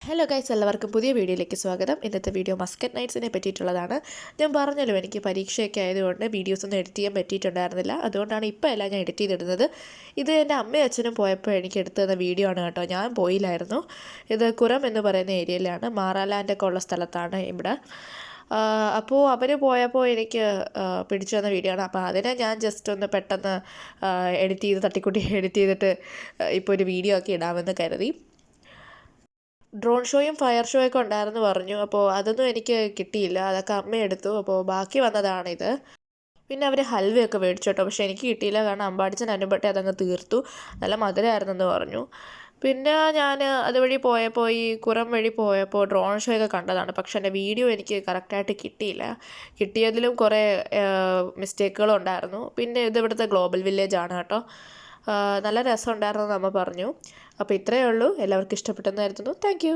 Hello guys, എല്ലാവർക്കും പുതിയ വീഡിയോയിലേക്ക് സ്വാഗതം. ഇന്നത്തെ വീഡിയോ മസ്കറ്റ് നൈറ്റ്സിനെ പറ്റിയിട്ടുള്ളതാണ്. ഞാൻ പറഞ്ഞല്ലോ, എനിക്ക് പരീക്ഷയൊക്കെ ആയതുകൊണ്ട് വീഡിയോസൊന്നും എഡിറ്റ് ചെയ്യാൻ പറ്റിയിട്ടുണ്ടായിരുന്നില്ല. അതുകൊണ്ടാണ് ഇപ്പോൾ എല്ലാം ഞാൻ എഡിറ്റ് ചെയ്തിടുന്നത്. ഇത് എൻ്റെ അമ്മയും അച്ഛനും പോയപ്പോൾ എനിക്ക് എടുത്തു തന്ന വീഡിയോ ആണ് കേട്ടോ. ഞാൻ പോയില്ലായിരുന്നു. ഇത് കുറം എന്ന് പറയുന്ന ഏരിയയിലാണ്, മാറാലാൻഡൊക്കെ ഉള്ള സ്ഥലത്താണ് ഇവിടെ. അപ്പോൾ അവർ പോയപ്പോൾ എനിക്ക് പിടിച്ചു തന്ന വീഡിയോ ആണ്. അപ്പോൾ അതിനെ ഞാൻ ജസ്റ്റ് ഒന്ന് പെട്ടെന്ന് എഡിറ്റ് ചെയ്ത് തട്ടിക്കൂട്ടി എഡിറ്റ് ചെയ്തിട്ട് ഇപ്പോൾ ഒരു വീഡിയോ ഒക്കെ ഇടാമെന്ന് കരുതി. ഡ്രോൺ ഷോയും ഫയർ ഷോയൊക്കെ ഉണ്ടായിരുന്നു പറഞ്ഞു. അപ്പോൾ അതൊന്നും എനിക്ക് കിട്ടിയില്ല, അതൊക്കെ അമ്മ എടുത്തു. അപ്പോൾ ബാക്കി വന്നതാണിത്. പിന്നെ അവർ ഹൽവയൊക്കെ മേടിച്ചു കേട്ടോ, പക്ഷേ എനിക്ക് കിട്ടിയില്ല. കാരണം അമ്പാടിച്ചൻ അനുപട്ടെ അതങ്ങ് തീർത്തു. നല്ല മധുരമായിരുന്നെന്ന് പറഞ്ഞു. പിന്നെ ഞാൻ അതുവഴി പോയപ്പോൾ ഈ കുറം വഴി പോയപ്പോൾ ഡ്രോൺ ഷോ ഒക്കെ കണ്ടതാണ്. പക്ഷേ എൻ്റെ വീഡിയോ എനിക്ക് കറക്റ്റായിട്ട് കിട്ടിയില്ല. കിട്ടിയതിലും കുറേ മിസ്റ്റേക്കുകളുണ്ടായിരുന്നു. പിന്നെ ഇത് ഇവിടുത്തെ ഗ്ലോബൽ വില്ലേജ് ആണ് കേട്ടോ. നല്ല രസമുണ്ടായിരുന്നു അമ്മ പറഞ്ഞു. അപ്പോൾ ഇത്രയേ ഉള്ളൂ. എല്ലാവർക്കും ഇഷ്ടപ്പെട്ടെന്ന് കരുതുന്നു. Thank you.